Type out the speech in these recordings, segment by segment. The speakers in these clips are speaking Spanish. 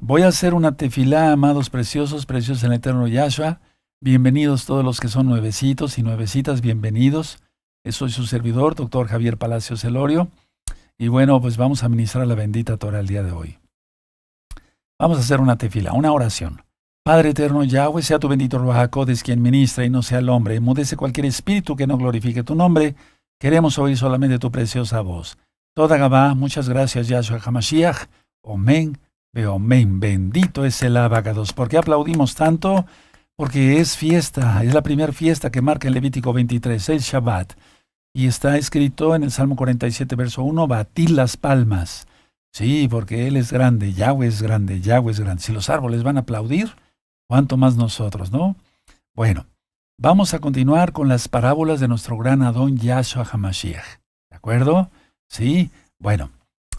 Voy a hacer una tefilá, amados preciosos, preciosos en el eterno Yahshua. Bienvenidos todos los que son nuevecitos y nuevecitas, bienvenidos. Soy su servidor, doctor Javier Palacios Elorio. Y bueno, pues vamos a ministrar la bendita Torah el día de hoy. Vamos a hacer una tefilá, una oración. Padre eterno Yahweh, sea tu bendito Ruach HaKodesh quien ministra y no sea el hombre. Enmudece cualquier espíritu que no glorifique tu nombre. Queremos oír solamente tu preciosa voz. Toda Gabá, muchas gracias Yahshua HaMashiach. Omen. Amén. Bendito es el Abacados. ¿Por qué aplaudimos tanto? Porque es fiesta, es la primera fiesta que marca el Levítico 23, el Shabbat. Y está escrito en el Salmo 47, verso 1, batid las palmas. Sí, porque Él es grande, Yahweh es grande, Yahweh es grande. Si los árboles van a aplaudir, ¿cuánto más nosotros, no? Bueno, vamos a continuar con las parábolas de nuestro gran Adón Yahshua HaMashiach. ¿De acuerdo? Sí, bueno.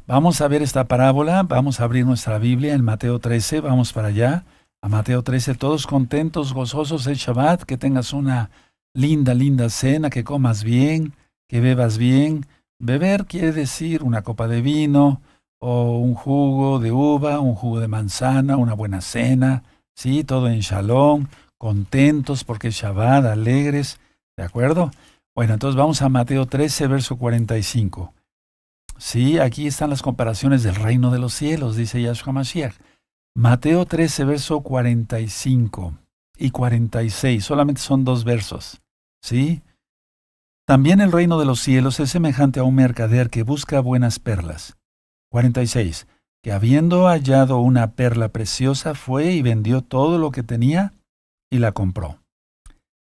Vamos a ver esta parábola, vamos a abrir nuestra Biblia en Mateo 13, vamos para allá, a Mateo 13, todos contentos, gozosos el Shabbat, que tengas una linda, linda cena, que comas bien, que bebas bien. Beber quiere decir una copa de vino, o un jugo de uva, un jugo de manzana, una buena cena, sí, todo en shalom, contentos porque es Shabbat, alegres, ¿de acuerdo? Bueno, entonces vamos a Mateo 13, verso 45. Sí, aquí están las comparaciones del reino de los cielos, dice Yahshua Mashiach. Mateo 13, verso 45 y 46, solamente son dos versos. ¿Sí? También el reino de los cielos es semejante a un mercader que busca buenas perlas. 46. Que habiendo hallado una perla preciosa, fue y vendió todo lo que tenía y la compró.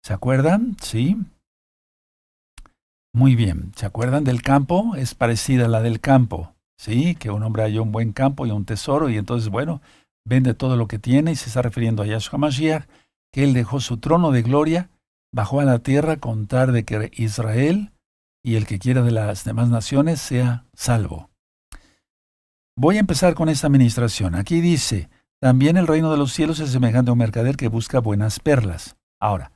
¿Se acuerdan? Sí. Muy bien, ¿se acuerdan del campo? Es parecida a la del campo, ¿sí? Que un hombre halló un buen campo y un tesoro y entonces, bueno, vende todo lo que tiene y se está refiriendo a Yahshua Mashiach, que él dejó su trono de gloria, bajó a la tierra con tal de que Israel y el que quiera de las demás naciones sea salvo. Voy a empezar con esta administración. Aquí dice, también el reino de los cielos es semejante a un mercader que busca buenas perlas. Ahora,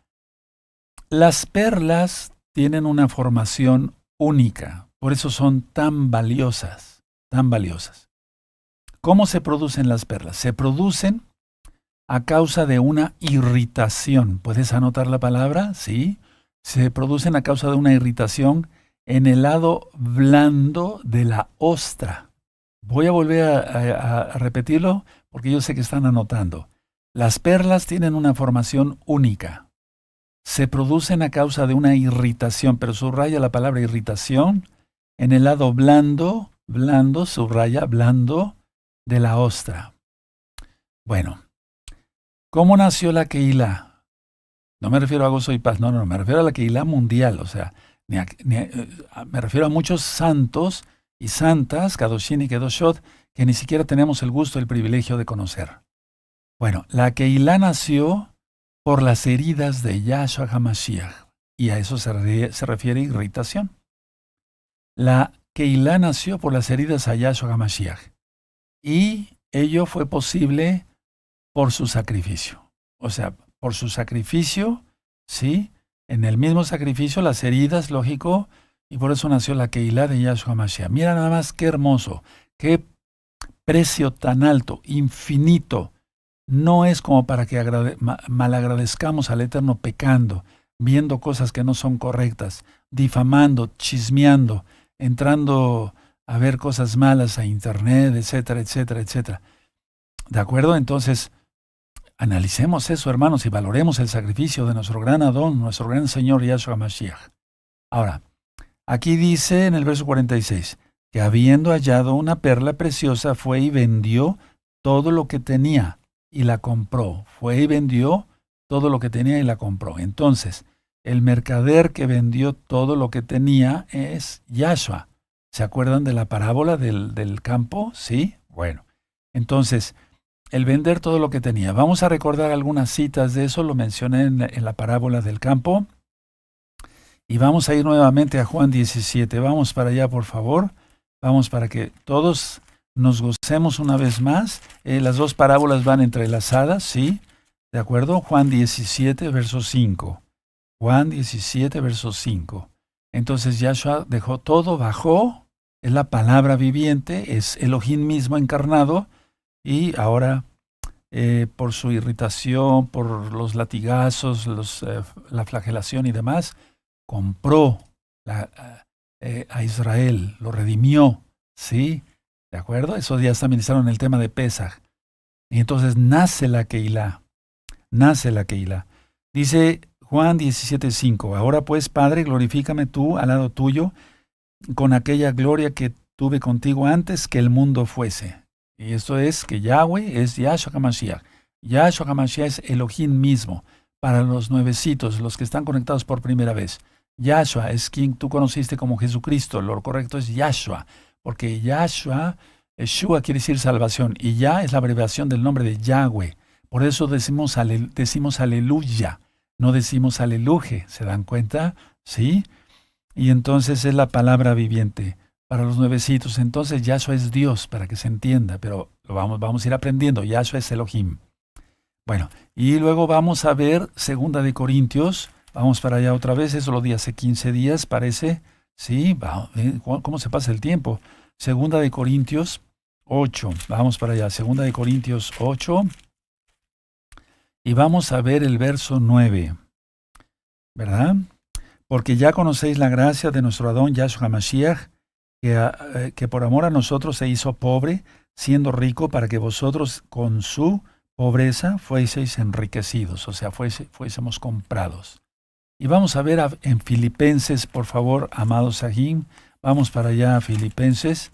las perlas tienen una formación única, por eso son tan valiosas, tan valiosas. ¿Cómo se producen las perlas? Se producen a causa de una irritación. ¿Puedes anotar la palabra? Sí. Se producen a causa de una irritación en el lado blando de la ostra. Voy a volver a repetirlo porque yo sé que están anotando. Las perlas tienen una formación única. Se producen a causa de una irritación, pero subraya la palabra irritación en el lado blando, subraya, blando de la ostra. Bueno, ¿cómo nació la Keilah? No me refiero a gozo y paz, no, me refiero a la Keilah mundial, o sea, me refiero a muchos santos y santas, Kadoshim y Kedoshot, que ni siquiera tenemos el gusto, el privilegio de conocer. Bueno, la Keilah nació por las heridas de Yahshua HaMashiach, y a eso se refiere irritación. La Keilah nació por las heridas a Yahshua HaMashiach, y ello fue posible por su sacrificio. O sea, por su sacrificio, ¿sí? En el mismo sacrificio, las heridas, lógico, y por eso nació la Keilah de Yahshua HaMashiach. Mira nada más qué hermoso, qué precio tan alto, infinito. No es como para que malagradezcamos al Eterno pecando, viendo cosas que no son correctas, difamando, chismeando, entrando a ver cosas malas a internet, etcétera, etcétera, etcétera. ¿De acuerdo? Entonces, analicemos eso, hermanos, y valoremos el sacrificio de nuestro gran Adón, nuestro gran Señor Yahshua Mashiach. Ahora, aquí dice en el verso 46, que habiendo hallado una perla preciosa, fue y vendió todo lo que tenía y la compró. Fue y vendió todo lo que tenía y la compró. Entonces, el mercader que vendió todo lo que tenía es Yahshua. ¿Se acuerdan de la parábola del campo? ¿Sí? Bueno, entonces, el vender todo lo que tenía. Vamos a recordar algunas citas de eso, lo mencioné en la parábola del campo. Y vamos a ir nuevamente a Juan 17. Vamos para allá, por favor. Vamos para que todos nos gocemos una vez más. Las dos parábolas van entrelazadas, ¿sí? ¿De acuerdo? Juan 17, verso 5. Juan 17, verso 5. Entonces Yahshua dejó todo, bajó, es la palabra viviente, es Elohim mismo encarnado, y ahora por su irritación, por los latigazos, la flagelación y demás, compró a Israel, lo redimió, ¿sí? ¿De acuerdo? Esos días también estaban en el tema de Pesaj. Y entonces nace la Keilah, nace la Keilah. Dice Juan 17:5, ahora pues, Padre, glorifícame tú al lado tuyo con aquella gloria que tuve contigo antes que el mundo fuese. Y esto es que Yahweh es Yahshua HaMashiach. Yahshua HaMashiach es Elohim mismo. Para los nuevecitos, los que están conectados por primera vez. Yahshua es quien tú conociste como Jesucristo. Lo correcto es Yahshua. Porque Yahshua quiere decir salvación. Y Yah es la abreviación del nombre de Yahweh. Por eso decimos aleluya. No decimos aleluje. ¿Se dan cuenta? ¿Sí? Y entonces es la palabra viviente para los nuevecitos. Entonces Yahshua es Dios, para que se entienda, pero vamos a ir aprendiendo. Yahshua es Elohim. Bueno, y luego vamos a ver 2 Corintios. Vamos para allá otra vez. Eso lo di hace 15 días, parece. Sí, ¿cómo se pasa el tiempo? 2 Corintios 8. Vamos para allá. 2 Corintios 8. Y vamos a ver el verso 9. ¿Verdad? Porque ya conocéis la gracia de nuestro Adón Yahshua HaMashiach, que por amor a nosotros se hizo pobre, siendo rico, para que vosotros con su pobreza fueseis enriquecidos, o sea, fuésemos comprados. Y vamos a ver en Filipenses, por favor, amados Sahim, vamos para allá a Filipenses.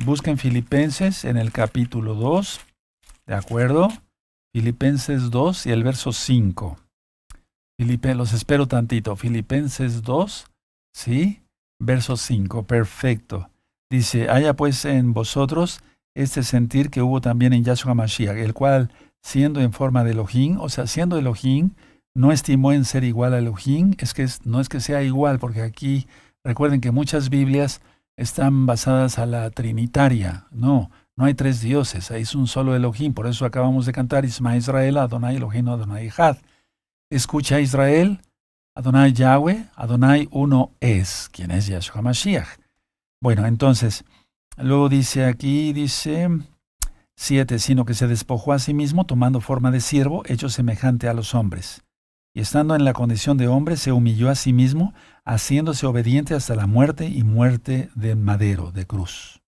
Busquen Filipenses en el capítulo 2, ¿de acuerdo? Filipenses 2 y el verso 5. Los espero tantito. Filipenses 2, ¿sí? Verso 5, perfecto. Dice, haya pues en vosotros este sentir que hubo también en Yahshua HaMashiach, el cual, siendo en forma de Elohim, o sea, siendo Elohim, no estimó en ser igual a Elohim. No es que sea igual, porque aquí, recuerden que muchas Biblias están basadas a la trinitaria. No hay tres dioses, ahí es un solo Elohim. Por eso acabamos de cantar, Isma Israel, Adonai Elohim, Adonai Echad. Escucha Israel, Adonai Yahweh, Adonai uno es, quien es Yahshua HaMashiach. Bueno, entonces, luego dice 7, sino que se despojó a sí mismo, tomando forma de siervo, hecho semejante a los hombres. Y estando en la condición de hombre, se humilló a sí mismo, haciéndose obediente hasta la muerte y muerte de madero, de cruz.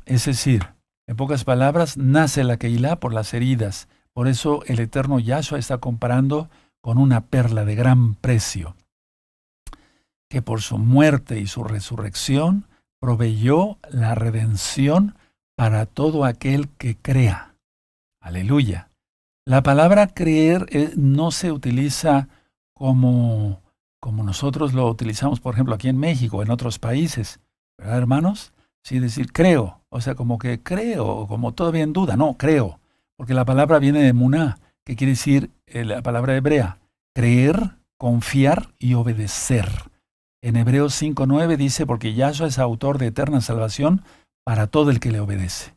Es decir, en pocas palabras, nace la Keilah por las heridas. Por eso el eterno Yahshua está comparando con una perla de gran precio, que por su muerte y su resurrección proveyó la redención para todo aquel que crea. Aleluya. La palabra creer no se utiliza como nosotros lo utilizamos, por ejemplo, aquí en México, en otros países, ¿verdad, hermanos? Sí, decir creo, o sea, como que creo, como todavía en duda, no, creo, porque la palabra viene de muná, que quiere decir la palabra hebrea, creer, confiar y obedecer. En Hebreos 5:9 dice, porque Yahshua es autor de eterna salvación para todo el que le obedece.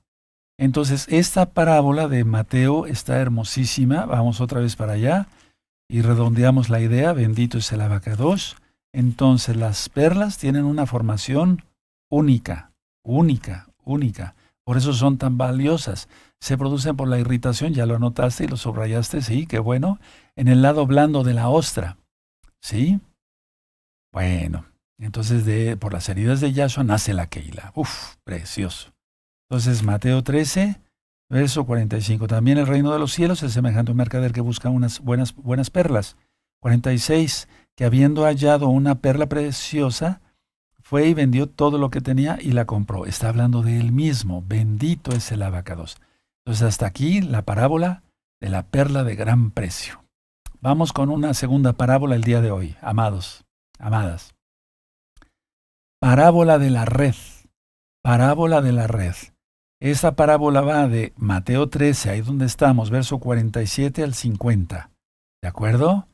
Entonces, esta parábola de Mateo está hermosísima. Vamos otra vez para allá y redondeamos la idea. Bendito es el Abacadosh. Entonces, las perlas tienen una formación única, única, única. Por eso son tan valiosas. Se producen por la irritación, ya lo anotaste y lo subrayaste, sí, qué bueno, en el lado blando de la ostra, ¿sí? Bueno, entonces por las heridas de Yahshua nace la Keilah. Uf, precioso. Entonces, Mateo 13, verso 45. También el reino de los cielos es semejante a un mercader que busca unas buenas perlas. 46. Que habiendo hallado una perla preciosa, fue y vendió todo lo que tenía y la compró. Está hablando de él mismo. Bendito es el Abacados. Entonces, hasta aquí la parábola de la perla de gran precio. Vamos con una segunda parábola el día de hoy, amados, amadas. Parábola de la red. Parábola de la red. Esta parábola va de Mateo 13, ahí donde estamos, verso 47 al 50. ¿De acuerdo?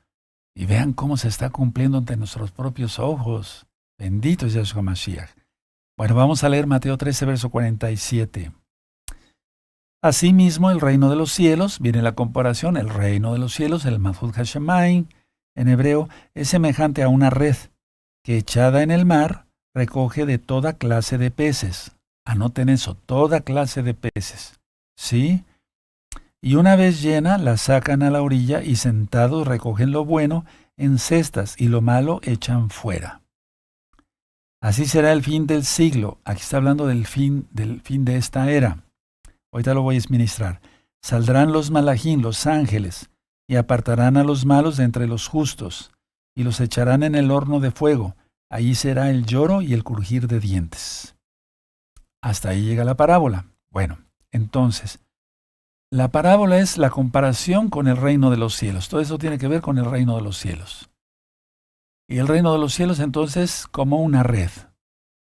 Y vean cómo se está cumpliendo ante nuestros propios ojos. Bendito es Yahshua Mashiach. Bueno, vamos a leer Mateo 13, verso 47. Asimismo, el reino de los cielos, viene la comparación, el reino de los cielos, el Malchut Hashemayim, en hebreo, es semejante a una red que echada en el mar recoge de toda clase de peces. Anoten eso, toda clase de peces. ¿sí? Y una vez llena, la sacan a la orilla y sentados recogen lo bueno en cestas y lo malo echan fuera. Así será el fin del siglo. Aquí está hablando del fin de esta era. Ahorita lo voy a exministrar. Saldrán los malachim, los ángeles, y apartarán a los malos de entre los justos, y los echarán en el horno de fuego. Allí será el lloro y el crujir de dientes. Hasta ahí llega la parábola. Bueno, entonces, la parábola es la comparación con el reino de los cielos. Todo eso tiene que ver con el reino de los cielos. Y el reino de los cielos entonces como una red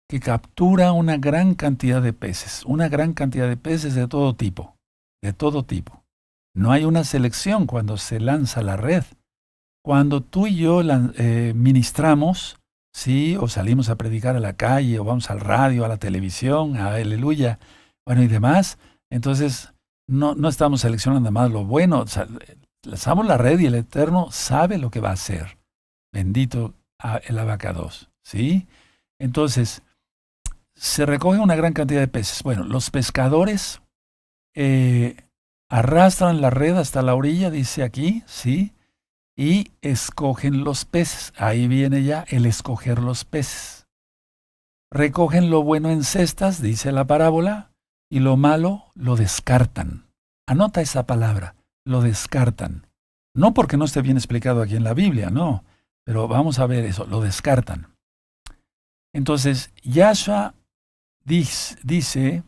que captura una gran cantidad de peces, de todo tipo, de todo tipo. No hay una selección cuando se lanza la red. Cuando tú y yo ministramos, sí, o salimos a predicar a la calle, o vamos al radio, a la televisión, a aleluya, bueno y demás, entonces no estamos seleccionando más lo bueno, lanzamos la red y el Eterno sabe lo que va a hacer. Bendito el abacados, ¿sí? Entonces, se recoge una gran cantidad de peces. Bueno, los pescadores arrastran la red hasta la orilla, dice aquí, ¿sí? Y escogen los peces. Ahí viene ya el escoger los peces. Recogen lo bueno en cestas, dice la parábola, y lo malo lo descartan. Anota esa palabra, lo descartan. No porque no esté bien explicado aquí en la Biblia, no, pero vamos a ver eso, lo descartan. Entonces, Yahshua dice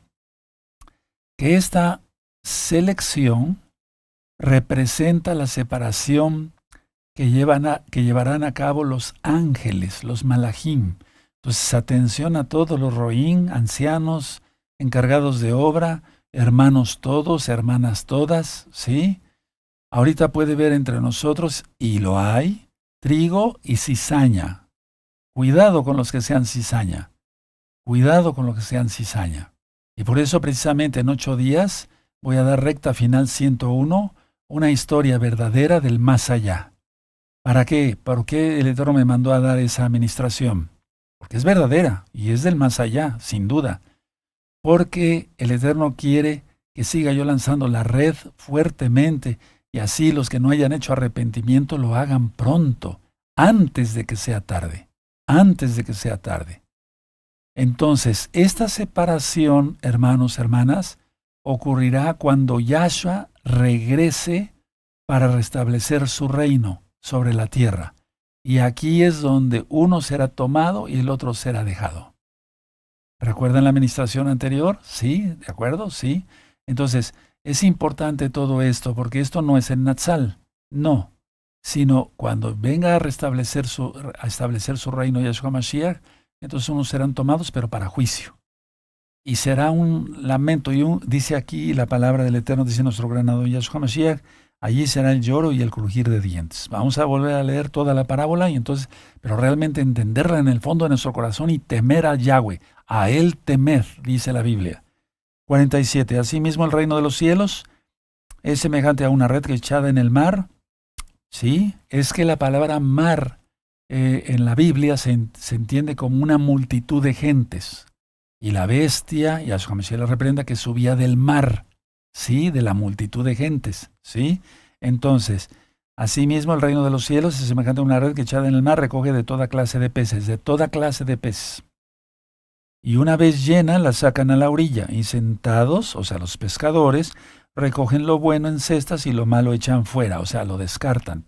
que esta selección representa la separación que llevarán a cabo los ángeles, los malachim. Entonces, atención a todos los roín, ancianos, encargados de obra, hermanos todos, hermanas todas, ¿sí? Ahorita puede ver entre nosotros, y lo hay, trigo y cizaña. Cuidado con los que sean cizaña. Cuidado con los que sean cizaña. Y por eso precisamente en 8 días voy a dar recta final 101, una historia verdadera del más allá. ¿Para qué? ¿Por qué el Eterno me mandó a dar esa administración? Porque es verdadera y es del más allá, sin duda. Porque el Eterno quiere que siga yo lanzando la red fuertemente y así los que no hayan hecho arrepentimiento lo hagan pronto, antes de que sea tarde. Antes de que sea tarde. Entonces, esta separación, hermanos, hermanas, ocurrirá cuando Yahshua regrese para restablecer su reino sobre la tierra. Y aquí es donde uno será tomado y el otro será dejado. ¿Recuerdan la administración anterior? Sí, ¿de acuerdo? Sí. Entonces, es importante todo esto porque esto no es en Natsal, no, sino cuando venga a establecer su reino Yahshua Mashiach, entonces unos serán tomados, pero para juicio. Y será un lamento, dice aquí la palabra del Eterno, dice nuestro granado Yahshua Mashiach, allí será el lloro y el crujir de dientes. Vamos a volver a leer toda la parábola, y entonces, pero realmente entenderla en el fondo de nuestro corazón y temer a Yahweh, a Él temer, dice la Biblia. 47. Asimismo el reino de los cielos es semejante a una red que echada en el mar. Sí, es que la palabra mar en la Biblia se entiende como una multitud de gentes. Y la bestia, Yahshua Mashiach la reprenda, que subía del mar, ¿sí? De la multitud de gentes, ¿sí? Entonces, asimismo el reino de los cielos es semejante a una red que echada en el mar recoge de toda clase de peces, de toda clase de peces. Y una vez llena, la sacan a la orilla, y sentados, o sea, los pescadores, recogen lo bueno en cestas y lo malo echan fuera, o sea, lo descartan.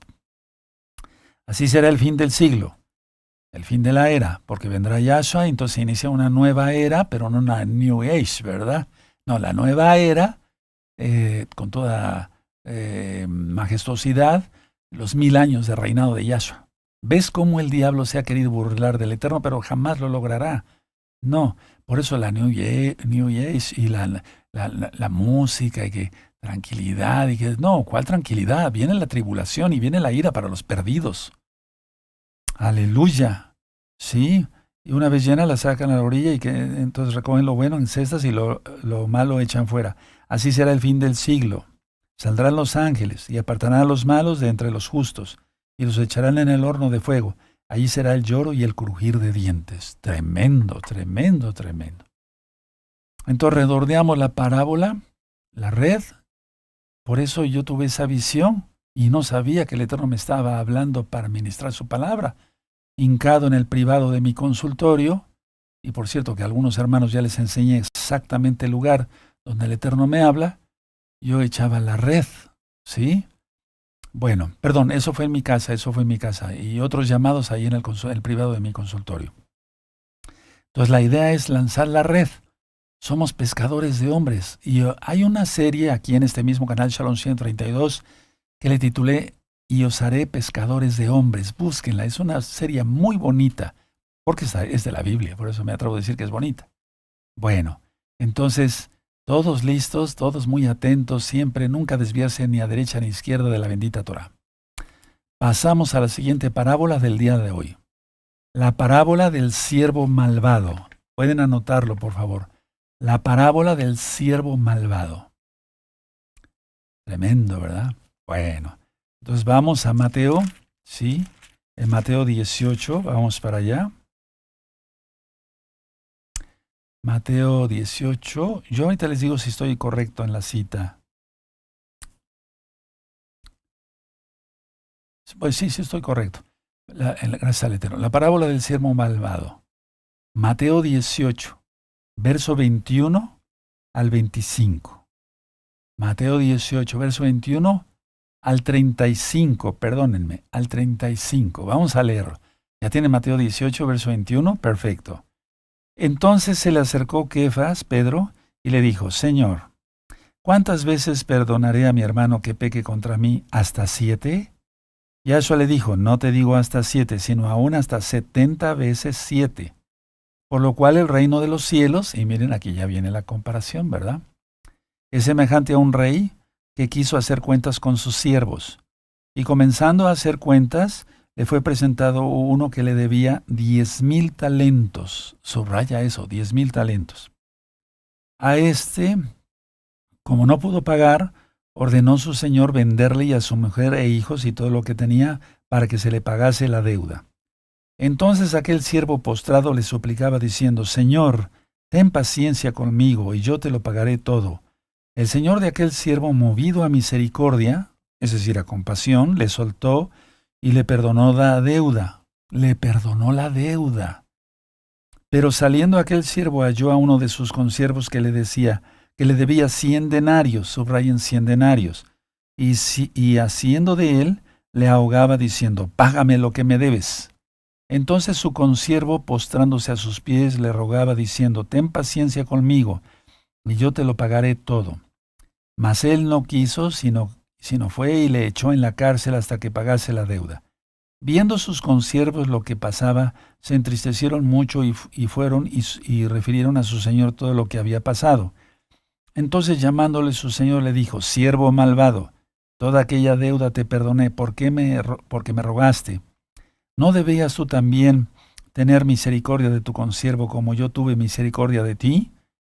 Así será el fin del siglo, el fin de la era, porque vendrá Yahshua, y entonces se inicia una nueva era, pero no una New Age, ¿verdad? No, la nueva era, con toda majestuosidad, los 1000 años de reinado de Yahshua. ¿Ves cómo el diablo se ha querido burlar del Eterno, pero jamás lo logrará? No, por eso la New Age y la música y que tranquilidad y que no, ¿cuál tranquilidad? Viene la tribulación y viene la ira para los perdidos. Aleluya. Sí, y una vez llena la sacan a la orilla y que entonces recogen lo bueno en cestas y lo malo echan fuera. Así será el fin del siglo. Saldrán los ángeles y apartarán a los malos de entre los justos y los echarán en el horno de fuego. Allí será el lloro y el crujir de dientes. Tremendo, tremendo, tremendo. Entonces redondeamos la parábola la red. Por eso yo tuve esa visión y no sabía que el Eterno me estaba hablando para ministrar su palabra. Hincado en el privado de mi consultorio, y por cierto que a algunos hermanos ya les enseñé exactamente el lugar donde el Eterno me habla, yo echaba la red, ¿sí? Bueno, perdón, eso fue en mi casa, y otros llamados ahí en el privado de mi consultorio. Entonces la idea es lanzar la red. Somos pescadores de hombres. Y hay una serie aquí en este mismo canal, Shalom 132, que le titulé Y os haré pescadores de hombres. Búsquenla, es una serie muy bonita, porque es de la Biblia, por eso me atrevo a decir que es bonita. Bueno, entonces, todos listos, todos muy atentos, siempre, nunca desviarse ni a derecha ni a izquierda de la bendita Torah. Pasamos a la siguiente parábola del día de hoy. La parábola del siervo malvado. Pueden anotarlo, por favor. La parábola del siervo malvado. Tremendo, ¿verdad? Bueno, entonces vamos a Mateo, ¿sí? En Mateo 18, vamos para allá. Mateo 18, yo ahorita les digo si estoy correcto en la cita. Pues sí, sí estoy correcto. Gracias al Eterno. La parábola del siervo malvado. Mateo 18, verso 21 al 25. Mateo 18, verso 21 al 35, perdónenme, al 35. Vamos a leer. ¿Ya tiene Mateo 18, verso 21? Perfecto. Entonces se le acercó Kefas, Pedro, y le dijo, Señor, ¿cuántas veces perdonaré a mi hermano que peque contra mí? ¿Hasta 7? Yahshua le dijo, no te digo hasta 7, sino aún hasta 70 veces 7. Por lo cual el reino de los cielos, y miren aquí ya viene la comparación, ¿verdad? Es semejante a un rey que quiso hacer cuentas con sus siervos. Y comenzando a hacer cuentas, le fue presentado uno que le debía 10,000 talentos. Subraya eso, 10,000 talentos. A este, como no pudo pagar, ordenó su señor venderle y a su mujer e hijos y todo lo que tenía para que se le pagase la deuda. Entonces aquel siervo postrado le suplicaba diciendo, Señor, ten paciencia conmigo y yo te lo pagaré todo. El señor de aquel siervo, movido a misericordia, es decir, a compasión, le soltó y le perdonó la deuda. Le perdonó la deuda. Pero saliendo aquel siervo halló a uno de sus consiervos que le decía que le debía 100 denarios, subrayen 100 denarios, y haciendo de él, le ahogaba diciendo, págame lo que me debes. Entonces su consiervo, postrándose a sus pies, le rogaba diciendo, ten paciencia conmigo, y yo te lo pagaré todo. Mas él no quiso, sino fue y le echó en la cárcel hasta que pagase la deuda. Viendo sus consiervos lo que pasaba, se entristecieron mucho y fueron y refirieron a su señor todo lo que había pasado. Entonces llamándole su señor le dijo, siervo malvado, toda aquella deuda te perdoné, porque me rogaste. ¿No debías tú también tener misericordia de tu consiervo como yo tuve misericordia de ti?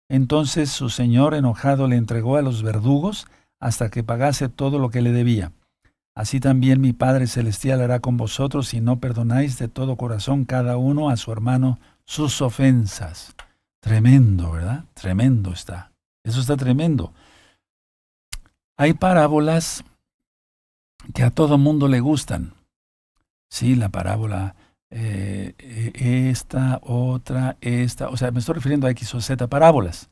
Entonces su señor enojado le entregó a los verdugos hasta que pagase todo lo que le debía. Así también mi Padre Celestial hará con vosotros si no perdonáis de todo corazón cada uno a su hermano sus ofensas. Tremendo, ¿verdad? Tremendo está. Eso está tremendo. Hay parábolas que a todo mundo le gustan. Sí, la parábola, esta, otra, esta. O sea, me estoy refiriendo a X o Z parábolas.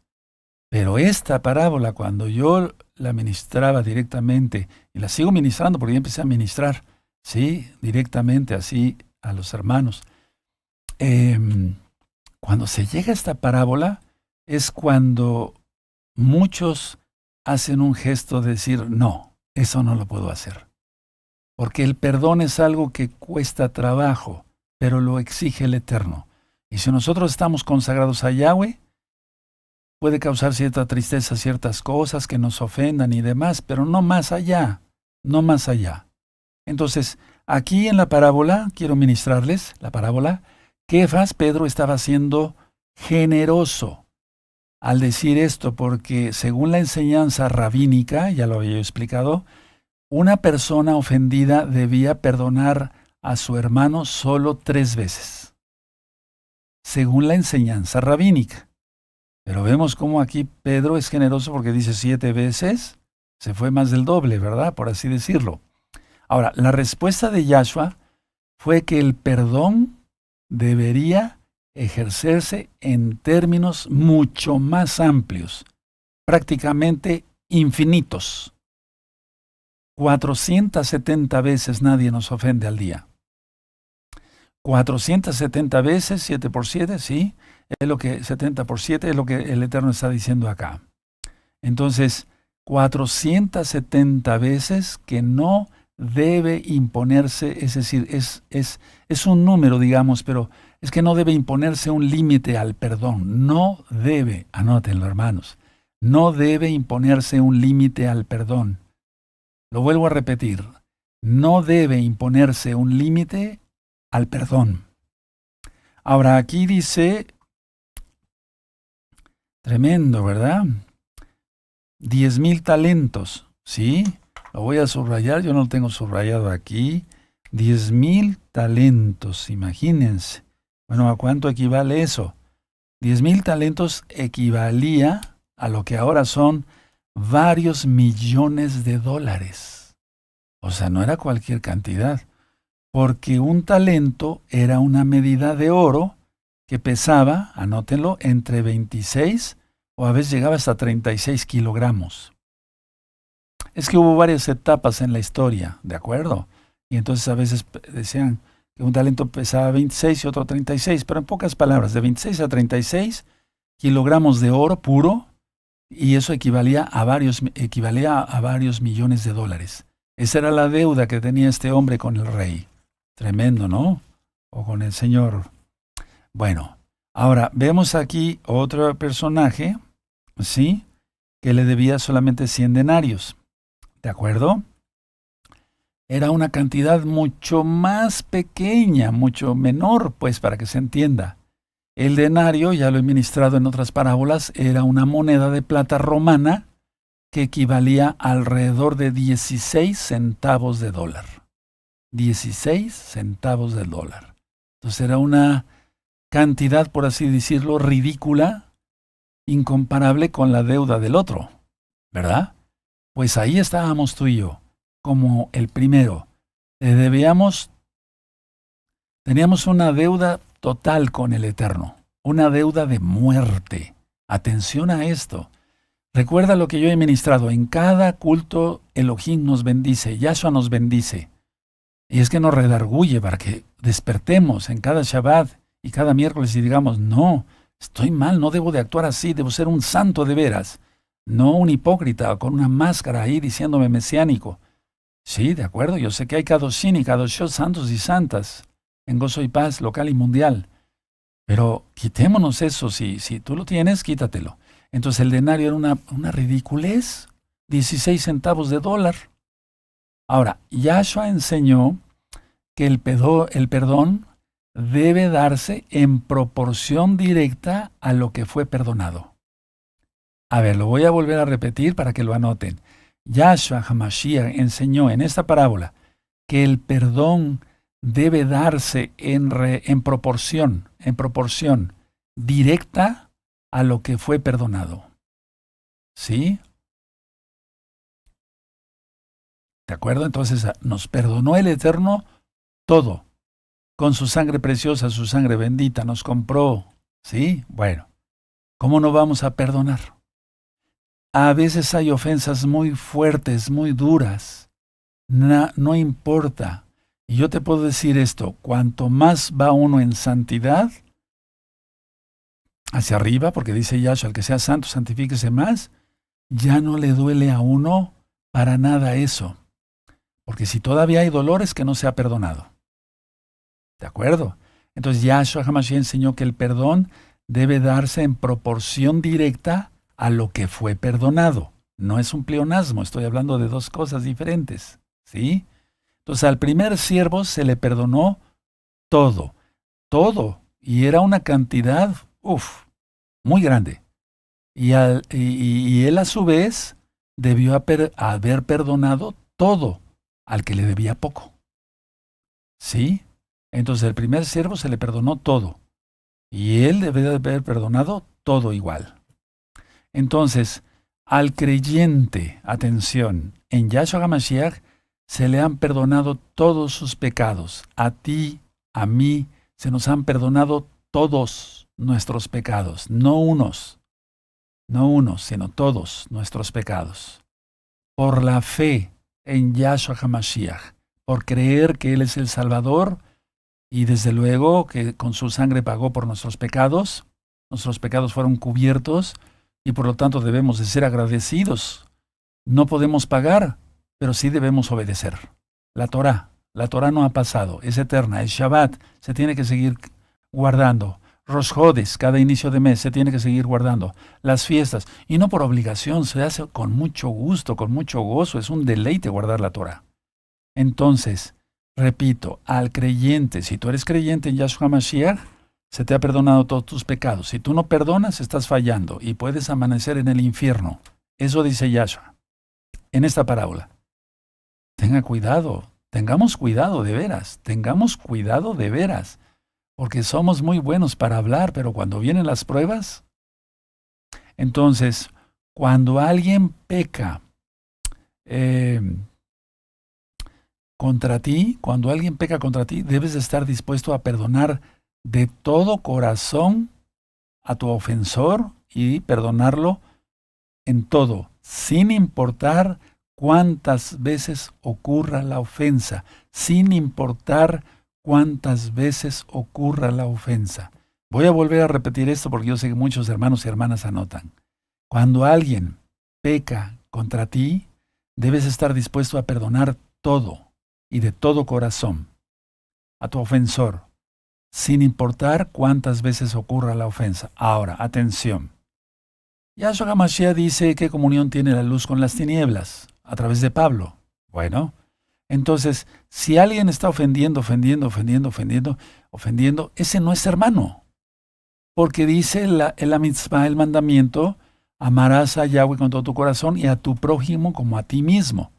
Pero esta parábola, cuando yo la ministraba directamente, y la sigo ministrando porque ya empecé a ministrar, sí, directamente así a los hermanos. Cuando se llega a esta parábola, es cuando muchos hacen un gesto de decir, no, eso no lo puedo hacer. Porque el perdón es algo que cuesta trabajo, pero lo exige el Eterno. Y si nosotros estamos consagrados a Yahweh, puede causar cierta tristeza, ciertas cosas que nos ofendan y demás, pero no más allá, no más allá. Entonces, aquí en la parábola, quiero ministrarles la parábola, Kefas, Pedro estaba siendo generoso al decir esto, porque según la enseñanza rabínica, ya lo había explicado, una persona ofendida debía perdonar a su hermano solo 3 veces, según la enseñanza rabínica. Pero vemos cómo aquí Pedro es generoso porque dice 7 veces, se fue más del doble, ¿verdad? Por así decirlo. Ahora, la respuesta de Yahshua fue que el perdón debería ejercerse en términos mucho más amplios, prácticamente infinitos. 470 veces nadie nos ofende al día. 470 veces, 7 por 7, sí, es lo que 70 por 7 es lo que el Eterno está diciendo acá. Entonces, 470 veces que no debe imponerse, es decir, es un número, digamos, pero es que no debe imponerse un límite al perdón. No debe, anótenlo hermanos, no debe imponerse un límite al perdón. Lo vuelvo a repetir, no debe imponerse un límite al perdón. Ahora aquí dice, tremendo, ¿verdad? 10,000 talentos, ¿sí? Lo voy a subrayar, yo no lo tengo subrayado aquí. 10,000 talentos, imagínense. Bueno, ¿a cuánto equivale eso? 10,000 talentos equivalía a lo que ahora son varios millones de dólares. O sea, no era cualquier cantidad, porque un talento era una medida de oro que pesaba, anótenlo, entre 26 o a veces llegaba hasta 36 kilogramos. Es que hubo varias etapas en la historia, ¿de acuerdo? Y entonces a veces decían que un talento pesaba 26 y otro 36, pero en pocas palabras, de 26 a 36 kilogramos de oro puro, y eso equivalía a varios millones de dólares. Esa era la deuda que tenía este hombre con el rey. Tremendo, ¿no? O con el Señor. Bueno, ahora vemos aquí otro personaje, ¿sí? Que le debía solamente 100 denarios. ¿De acuerdo? Era una cantidad mucho más pequeña, mucho menor, pues, para que se entienda. El denario, ya lo he ministrado en otras parábolas, era una moneda de plata romana que equivalía a alrededor de 16 centavos de dólar. 16 centavos de dólar. Entonces era una cantidad, por así decirlo, ridícula, incomparable con la deuda del otro, ¿verdad? Pues ahí estábamos tú y yo, como el primero. Teníamos una deuda total con el Eterno, una deuda de muerte. Atención a esto. Recuerda lo que yo he ministrado. En cada culto Elohim nos bendice, Yahshua nos bendice. Y es que nos redarguye para que despertemos en cada Shabbat y cada miércoles y digamos, no, estoy mal, no debo de actuar así, debo ser un santo de veras. No un hipócrita con una máscara ahí diciéndome mesiánico. Sí, de acuerdo, yo sé que hay Kadoshim y Kadoshot, santos y santas, en gozo y paz local y mundial. Pero quitémonos eso, si tú lo tienes, quítatelo. Entonces el denario era una ridiculez, 16 centavos de dólar. Ahora, Yahshua enseñó que el perdón debe darse en proporción directa a lo que fue perdonado. A ver, lo voy a volver a repetir para que lo anoten. Yahshua HaMashiach enseñó en esta parábola que el perdón debe darse en proporción directa a lo que fue perdonado. ¿Sí? ¿De acuerdo? Entonces nos perdonó el Eterno todo. Con su sangre preciosa, su sangre bendita, nos compró. ¿Sí? Bueno, ¿cómo no vamos a perdonar? A veces hay ofensas muy fuertes, muy duras. No importa. Y yo te puedo decir esto, cuanto más va uno en santidad, hacia arriba, porque dice Yahshua, al que sea santo, santifíquese más, ya no le duele a uno para nada eso. Porque si todavía hay dolores que no se ha perdonado. ¿De acuerdo? Entonces Yahshua HaMashiach enseñó que el perdón debe darse en proporción directa a lo que fue perdonado. No es un pleonasmo, estoy hablando de dos cosas diferentes. ¿Sí? Entonces al primer siervo se le perdonó todo, todo. Y era una cantidad, muy grande. Y él a su vez debió haber perdonado todo al que le debía poco. ¿Sí? Entonces el primer siervo se le perdonó todo. Y él debe haber perdonado todo igual. Entonces, al creyente, atención, en Yahshua HaMashiach se le han perdonado todos sus pecados. A ti, a mí, se nos han perdonado todos nuestros pecados, no unos, sino todos nuestros pecados. Por la fe en Yahshua HaMashiach, por creer que Él es el Salvador y desde luego que con su sangre pagó por nuestros pecados fueron cubiertos y por lo tanto debemos de ser agradecidos. No podemos pagar, pero sí debemos obedecer. La Torá no ha pasado, es eterna, es Shabbat, se tiene que seguir guardando. Rosh Hodesh, cada inicio de mes, se tiene que seguir guardando. Las fiestas, y no por obligación, se hace con mucho gusto, con mucho gozo, es un deleite guardar la Torá. Entonces, repito, al creyente, si tú eres creyente en Yahshua HaMashiach, se te ha perdonado todos tus pecados. Si tú no perdonas, estás fallando y puedes amanecer en el infierno. Eso dice Yahshua en esta parábola. Tenga cuidado, tengamos cuidado de veras, porque somos muy buenos para hablar, pero cuando vienen las pruebas, entonces, cuando alguien peca contra ti, debes de estar dispuesto a perdonar de todo corazón a tu ofensor y perdonarlo en todo, sin importar cuántas veces ocurra la ofensa, Voy a volver a repetir esto porque yo sé que muchos hermanos y hermanas anotan. Cuando alguien peca contra ti, debes estar dispuesto a perdonar todo y de todo corazón a tu ofensor, sin importar cuántas veces ocurra la ofensa. Ahora, atención. Yahshua HaMashiach dice qué comunión tiene la luz con las tinieblas, a través de Pablo. Bueno, entonces, si alguien está ofendiendo, ese no es hermano. Porque dice la mitzvah, el mandamiento, amarás a Yahweh con todo tu corazón y a tu prójimo como a ti mismo.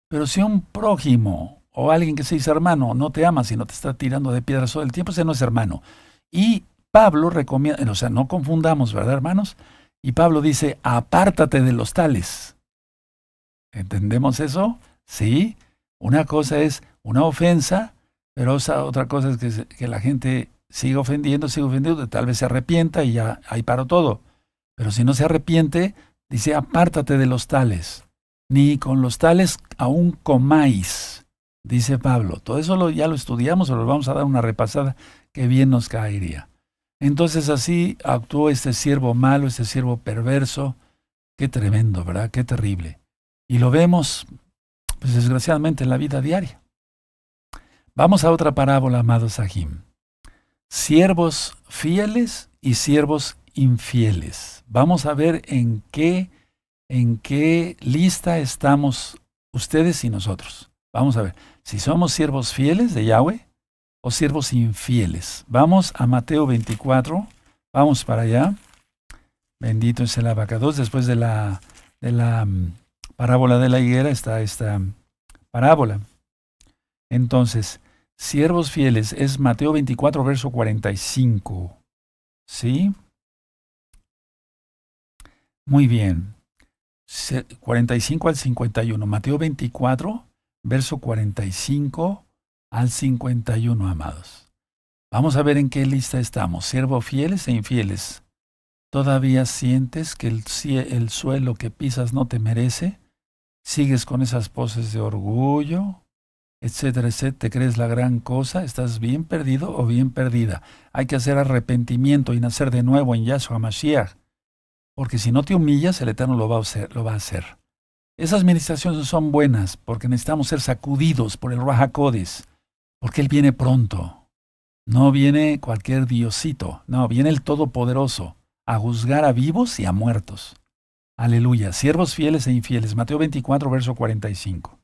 Pero si un prójimo o alguien que se dice hermano no te ama, sino te está tirando de piedras todo el tiempo, ese no es hermano. Y Pablo recomienda, o sea, no confundamos, ¿verdad, hermanos? Y Pablo dice, apártate de los tales. ¿Entendemos eso? Sí. Una cosa es una ofensa, pero otra cosa es que la gente siga ofendiendo, tal vez se arrepienta y ya ahí paró todo. Pero si no se arrepiente, dice, apártate de los tales. Ni con los tales aún comáis, dice Pablo. Todo eso ya lo estudiamos, o lo vamos a dar una repasada que bien nos caería. Entonces así actuó este siervo malo, este siervo perverso. Qué tremendo, ¿verdad? Qué terrible. Y lo vemos, pues desgraciadamente, en la vida diaria. Vamos a otra parábola, amados Sahim. Siervos fieles y siervos infieles. Vamos a ver en qué lista estamos ustedes y nosotros. Vamos a ver si somos siervos fieles de Yahweh o siervos infieles. Vamos a Mateo 24. Vamos para allá. Bendito es el abacados. Después de la parábola de la higuera está esta parábola. Entonces, siervos fieles es Mateo 24, verso 45. ¿Sí? Muy bien. 45 al 51. Mateo 24, verso 45 al 51, amados. Vamos a ver en qué lista estamos. Siervos fieles e infieles. ¿Todavía sientes que el suelo que pisas no te merece? ¿Sigues con esas poses de orgullo? Etcétera, etcétera. ¿Te crees la gran cosa? ¿Estás bien perdido o bien perdida? Hay que hacer arrepentimiento y nacer de nuevo en Yahshua HaMashiach. Porque si no te humillas, el Eterno lo va a hacer. Esas ministraciones son buenas porque necesitamos ser sacudidos por el Ruach HaKodesh. Porque Él viene pronto. No viene cualquier diosito. No, viene el Todopoderoso a juzgar a vivos y a muertos. Aleluya. Siervos fieles e infieles. Mateo 24, verso 45.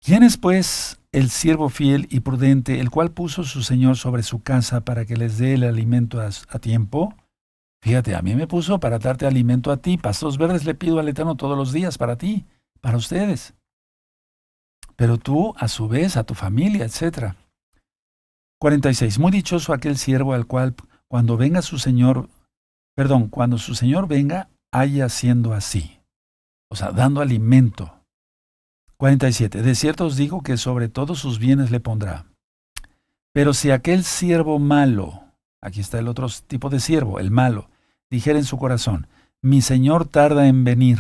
¿Quién es, pues, el siervo fiel y prudente, el cual puso su Señor sobre su casa para que les dé el alimento a tiempo? Fíjate, a mí me puso para darte alimento a ti. Pastos verdes le pido al Eterno todos los días para ti, para ustedes. Pero tú, a su vez, a tu familia, etc. 46. Muy dichoso aquel siervo al cual, cuando su Señor venga, haya siendo así. O sea, dando alimento. 47. De cierto os digo que sobre todos sus bienes le pondrá. Pero si aquel siervo malo, aquí está el otro tipo de siervo, el malo, dijera en su corazón, mi señor tarda en venir.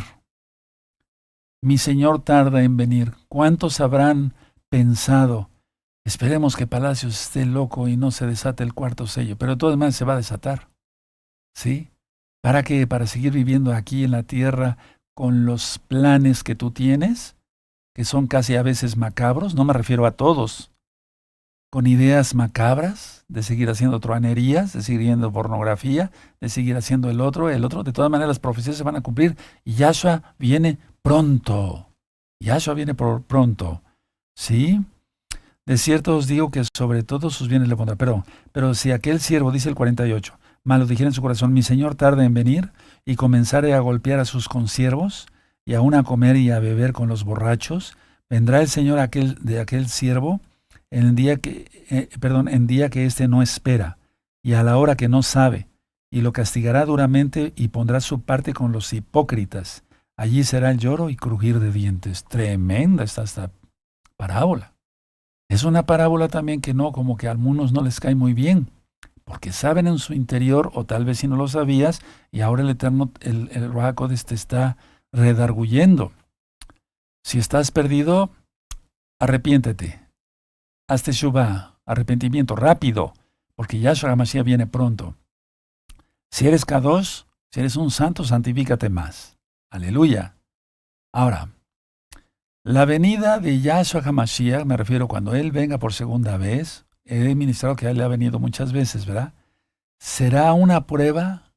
Mi señor tarda en venir. ¿Cuántos habrán pensado? Esperemos que Palacios esté loco y no se desate el cuarto sello, pero de todas maneras se va a desatar. ¿Sí? ¿Para qué? Para seguir viviendo aquí en la tierra con los planes que tú tienes, que son casi a veces macabros, no me refiero a todos, con ideas macabras, de seguir haciendo truanerías, de seguir viendo pornografía, de seguir haciendo el otro. De todas maneras las profecías se van a cumplir y Yahshua viene pronto. Yahshua viene pronto. ¿Sí? De cierto os digo que sobre todos sus bienes le pondrá. Pero si aquel siervo, dice el 48, malo dijera en su corazón, mi señor tarda en venir, y comenzare a golpear a sus consiervos, y aún a comer y a beber con los borrachos, vendrá el señor de aquel siervo en día que éste no espera, y a la hora que no sabe, y lo castigará duramente y pondrá su parte con los hipócritas. Allí será el lloro y crujir de dientes. Tremenda está esta parábola. Es una parábola también que no, como que a algunos no les cae muy bien, porque saben en su interior, o tal vez si no lo sabías, y ahora el Eterno, el Ruach HaKodesh te está redarguyendo. Si estás perdido, arrepiéntete. Haz teshuvá, arrepentimiento rápido, porque Yahshua HaMashiach viene pronto. Si eres Kadosh, si eres un santo, santifícate más. Aleluya. Ahora, la venida de Yahshua HaMashiach, me refiero cuando Él venga por segunda vez, he ministrado que Él ha venido muchas veces, ¿verdad? Será una prueba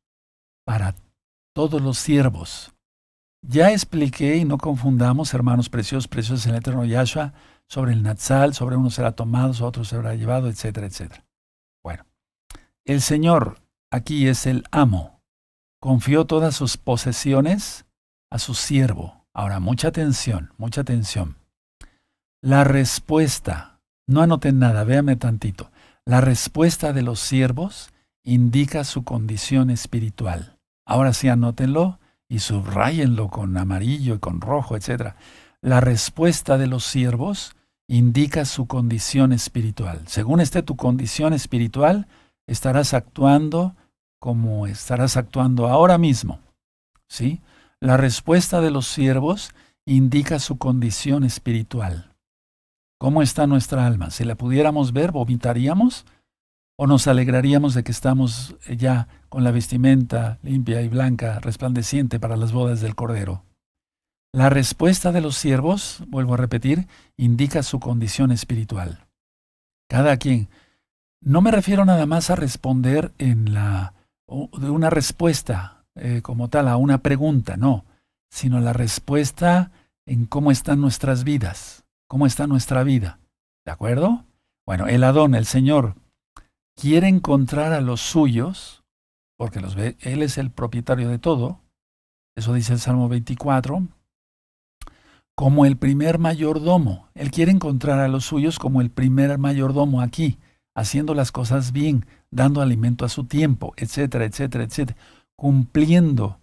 para todos los siervos. Ya expliqué, y no confundamos, hermanos preciosos en el eterno Yahshua, sobre el Natsal, sobre uno será tomado, otro será llevado, etcétera, etcétera. Bueno, el Señor aquí es el amo. Confió todas sus posesiones a su siervo. Ahora, mucha atención, mucha atención. La respuesta, no anoten nada, véame tantito. La respuesta de los siervos indica su condición espiritual. Ahora sí, anótenlo y subrayenlo con amarillo y con rojo, etc. La respuesta de los siervos indica su condición espiritual. Según esté tu condición espiritual, estarás actuando como estarás actuando ahora mismo. ¿Sí? La respuesta de los siervos indica su condición espiritual. ¿Cómo está nuestra alma? Si la pudiéramos ver, ¿vomitaríamos? ¿O nos alegraríamos de que estamos ya con la vestimenta limpia y blanca, resplandeciente para las bodas del Cordero? La respuesta de los siervos, vuelvo a repetir, indica su condición espiritual. Cada quien. No me refiero nada más a responder de una respuesta como tal, a una pregunta, no, sino la respuesta en cómo están nuestras vidas, cómo está nuestra vida. ¿De acuerdo? Bueno, el Adón, el Señor, quiere encontrar a los suyos, porque los ve, Él es el propietario de todo, eso dice el Salmo 24, como el primer mayordomo. Él quiere encontrar a los suyos como el primer mayordomo aquí, haciendo las cosas bien, dando alimento a su tiempo, etcétera, etcétera, etcétera, cumpliendo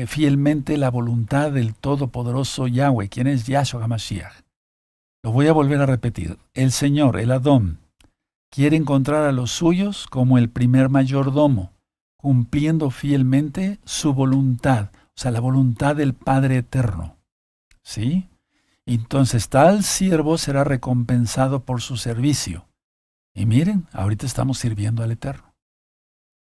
fielmente la voluntad del Todopoderoso Yahweh, quien es Yahshua HaMashiach. Lo voy a volver a repetir. El Señor, el Adón, quiere encontrar a los suyos como el primer mayordomo, cumpliendo fielmente su voluntad, o sea, la voluntad del Padre Eterno. ¿Sí? Entonces tal siervo será recompensado por su servicio. Y miren, ahorita estamos sirviendo al Eterno.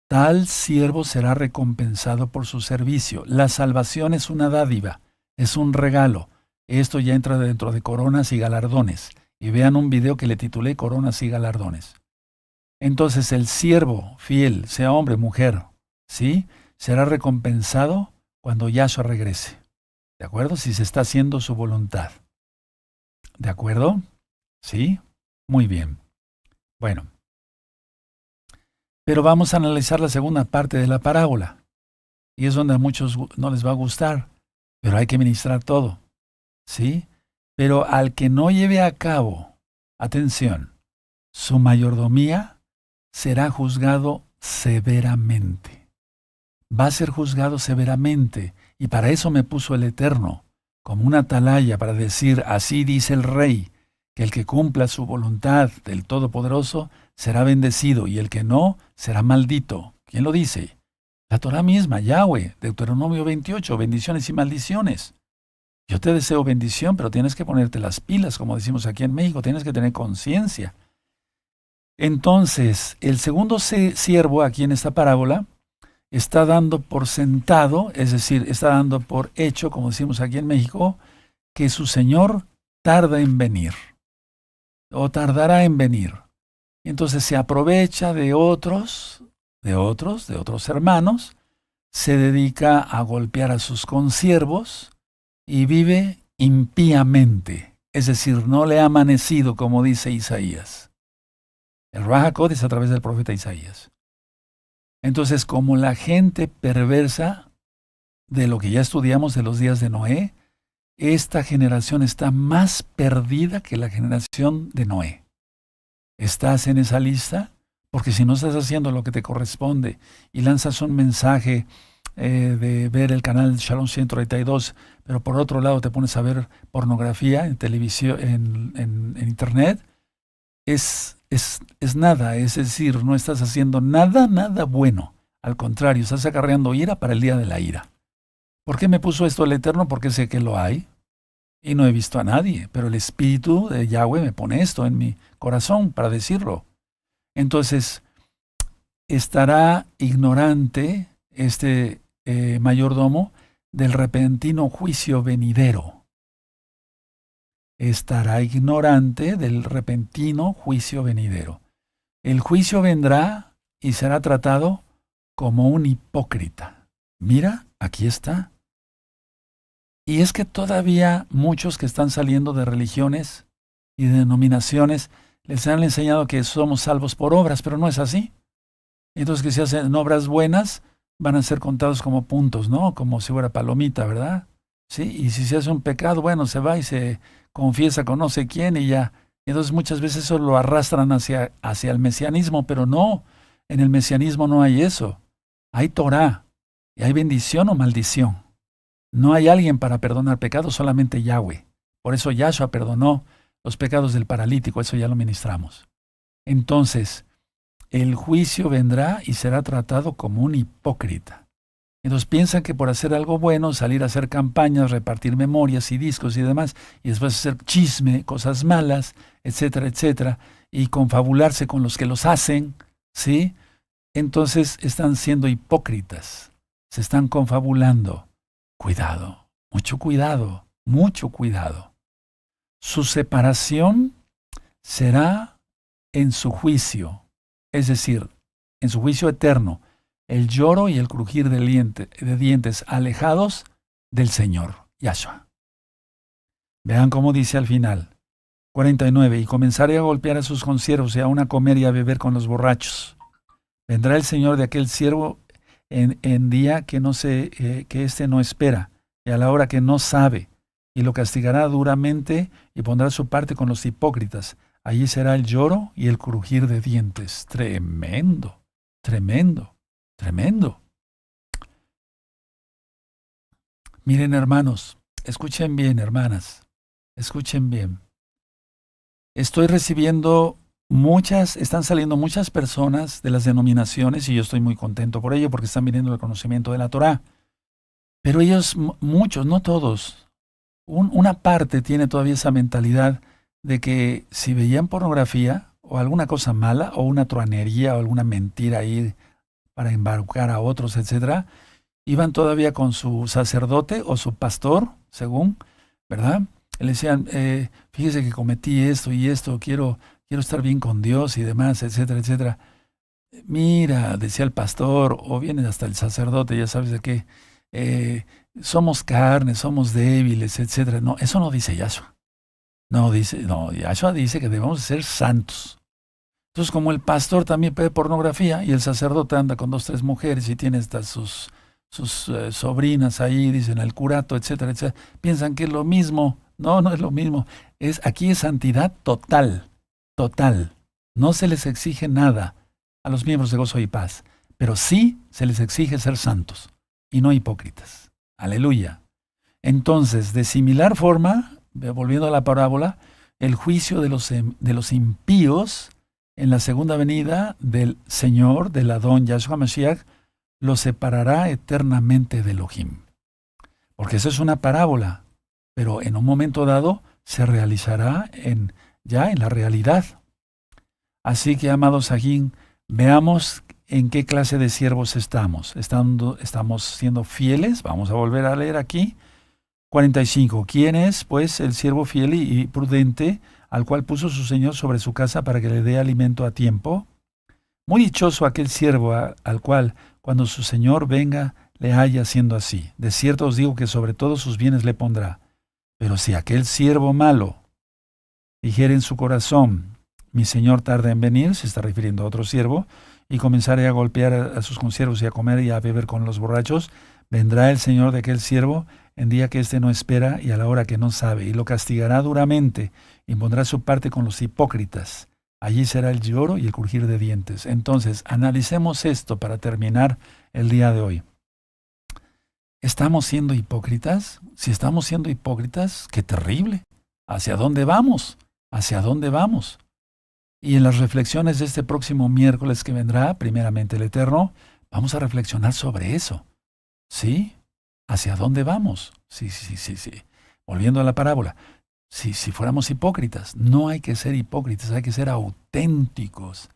Tal siervo será recompensado por su servicio. La salvación es una dádiva, es un regalo. Esto ya entra dentro de coronas y galardones. Y vean un video que le titulé Coronas y Galardones. Entonces el siervo fiel, sea hombre, mujer, ¿sí? Será recompensado cuando Yahshua regrese. ¿De acuerdo? Si se está haciendo su voluntad. ¿De acuerdo? ¿Sí? Muy bien. Bueno. Pero vamos a analizar la segunda parte de la parábola. Y es donde a muchos no les va a gustar, pero hay que ministrar todo. ¿Sí? Pero al que no lleve a cabo, atención, su mayordomía, será juzgado severamente. Va a ser juzgado severamente. Y para eso me puso el Eterno, como una atalaya para decir, así dice el Rey, que el que cumpla su voluntad del Todopoderoso será bendecido y el que no será maldito. ¿Quién lo dice? La Torah misma, Yahweh, Deuteronomio 28, bendiciones y maldiciones. Yo te deseo bendición, pero tienes que ponerte las pilas, como decimos aquí en México, tienes que tener conciencia. Entonces, el segundo siervo aquí en esta parábola está dando por sentado, es decir, está dando por hecho, como decimos aquí en México, que su Señor tarda en venir, o tardará en venir. Y entonces se aprovecha de otros hermanos, se dedica a golpear a sus consiervos y vive impíamente, es decir, no le ha amanecido, como dice Isaías. El Ruach HaKodesh es a través del profeta Isaías. Entonces, como la gente perversa de lo que ya estudiamos de los días de Noé, esta generación está más perdida que la generación de Noé. ¿Estás en esa lista? Porque si no estás haciendo lo que te corresponde y lanzas un mensaje de ver el canal Shalom 132, pero por otro lado te pones a ver pornografía en televisión, en internet, es nada, es decir, no estás haciendo nada bueno. Al contrario, estás acarreando ira para el día de la ira. ¿Por qué me puso esto el Eterno? Porque sé que lo hay y no he visto a nadie, pero el Espíritu de Yahweh me pone esto en mi corazón para decirlo. Entonces, estará ignorante este mayordomo del repentino juicio venidero. Estará ignorante del repentino juicio venidero. El juicio vendrá y será tratado como un hipócrita. Mira, aquí está. Y es que todavía muchos que están saliendo de religiones y de denominaciones les han enseñado que somos salvos por obras, pero no es así. Entonces que si hacen obras buenas van a ser contados como puntos, ¿no? Como si fuera palomita, ¿verdad? Sí, y si se hace un pecado, bueno, se va y se confiesa con no sé quién y ya. Entonces muchas veces eso lo arrastran hacia el mesianismo, pero no, en el mesianismo no hay eso. Hay Torah y hay bendición o maldición. No hay alguien para perdonar pecados, solamente Yahweh. Por eso Yahshua perdonó los pecados del paralítico, eso ya lo ministramos. Entonces, el juicio vendrá y será tratado como un hipócrita. Entonces piensan que por hacer algo bueno, salir a hacer campañas, repartir memorias y discos y demás, y después hacer chisme, cosas malas, etcétera, etcétera, y confabularse con los que los hacen, ¿sí? Entonces están siendo hipócritas, se están confabulando. Cuidado, mucho cuidado, mucho cuidado. Su separación será en su juicio, es decir, en su juicio eterno, el lloro y el crujir de dientes alejados del Señor, Yahshua. Vean cómo dice al final, 49, y comenzaré a golpear a sus consiervos y aún a comer y a beber con los borrachos. Vendrá el Señor de aquel siervo en día que que éste no espera, y a la hora que no sabe, y lo castigará duramente y pondrá su parte con los hipócritas. Allí será el lloro y el crujir de dientes. Tremendo, tremendo, tremendo. Miren, hermanos, escuchen bien, hermanas, escuchen bien. Estoy recibiendo están saliendo muchas personas de las denominaciones y yo estoy muy contento por ello porque están viniendo el conocimiento de la Torá. Pero ellos, muchos, no todos, una parte tiene todavía esa mentalidad de que si veían pornografía o alguna cosa mala o una truanería o alguna mentira ahí para embarcar a otros, etcétera, iban todavía con su sacerdote o su pastor, según, ¿verdad? Le decían, fíjese que cometí esto y esto, quiero estar bien con Dios y demás, etcétera, etcétera. Mira, decía el pastor, o viene hasta el sacerdote, ya sabes de qué, somos carne, somos débiles, etcétera. No, eso no dice Yahshua. No, Yahshua dice que debemos ser santos. Entonces, como el pastor también ve pornografía y el sacerdote anda con 2, 3 mujeres y tiene hasta sus sobrinas ahí, dicen el curato, etcétera, etcétera, piensan que es lo mismo. No, no es lo mismo. Aquí es santidad total, total. No se les exige nada a los miembros de Gozo y Paz, pero sí se les exige ser santos y no hipócritas. Aleluya. Entonces, de similar forma, volviendo a la parábola, el juicio de los impíos en la segunda venida del Señor, del Adón Yahshua Mashiach, los separará eternamente de Elohim. Porque eso es una parábola, pero en un momento dado se realizará ya en la realidad. Así que, amados Sahim, veamos en qué clase de siervos estamos. ¿Estamos siendo fieles? Vamos a volver a leer aquí. 45. ¿Quién es, pues, el siervo fiel y prudente, al cual puso su Señor sobre su casa para que le dé alimento a tiempo? Muy dichoso aquel siervo al cual, cuando su Señor venga, le haya haciendo así. De cierto os digo que sobre todos sus bienes le pondrá. Pero si aquel siervo malo dijere en su corazón, mi Señor tarda en venir, se está refiriendo a otro siervo, y comenzare a golpear a sus consiervos y a comer y a beber con los borrachos, vendrá el Señor de aquel siervo en día que éste no espera y a la hora que no sabe, y lo castigará duramente, y pondrá su parte con los hipócritas. Allí será el lloro y el crujir de dientes. Entonces, analicemos esto para terminar el día de hoy. ¿Estamos siendo hipócritas? Si estamos siendo hipócritas, ¡qué terrible! ¿Hacia dónde vamos? ¿Hacia dónde vamos? Y en las reflexiones de este próximo miércoles que vendrá, primeramente el Eterno, vamos a reflexionar sobre eso. ¿Sí? ¿Hacia dónde vamos? Sí. Volviendo a la parábola. Si fuéramos hipócritas, no hay que ser hipócritas, hay que ser auténticos.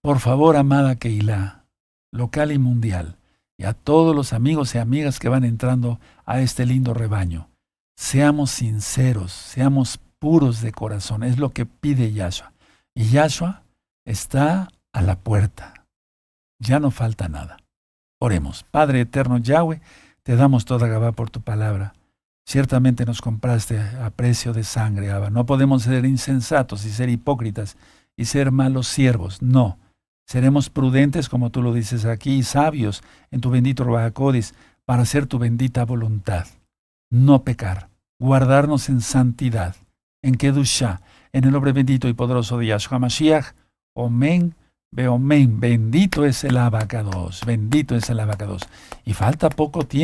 Por favor, amada Keilah, local y mundial, y a todos los amigos y amigas que van entrando a este lindo rebaño, seamos sinceros, seamos puros de corazón, es lo que pide Yahshua. Y Yahshua está a la puerta. Ya no falta nada. Oremos. Padre eterno Yahweh, te damos toda Gabá por tu palabra. Ciertamente nos compraste a precio de sangre, Abba. No podemos ser insensatos y ser hipócritas y ser malos siervos. No. Seremos prudentes, como tú lo dices aquí, y sabios en tu bendito Ruach HaKodesh para hacer tu bendita voluntad. No pecar. Guardarnos en santidad, en Kedushá, en el nombre bendito y poderoso de Yahshua Mashiach. Omen, Beomen. Bendito es el Abacados. Bendito es el Abacados. Y falta poco tiempo.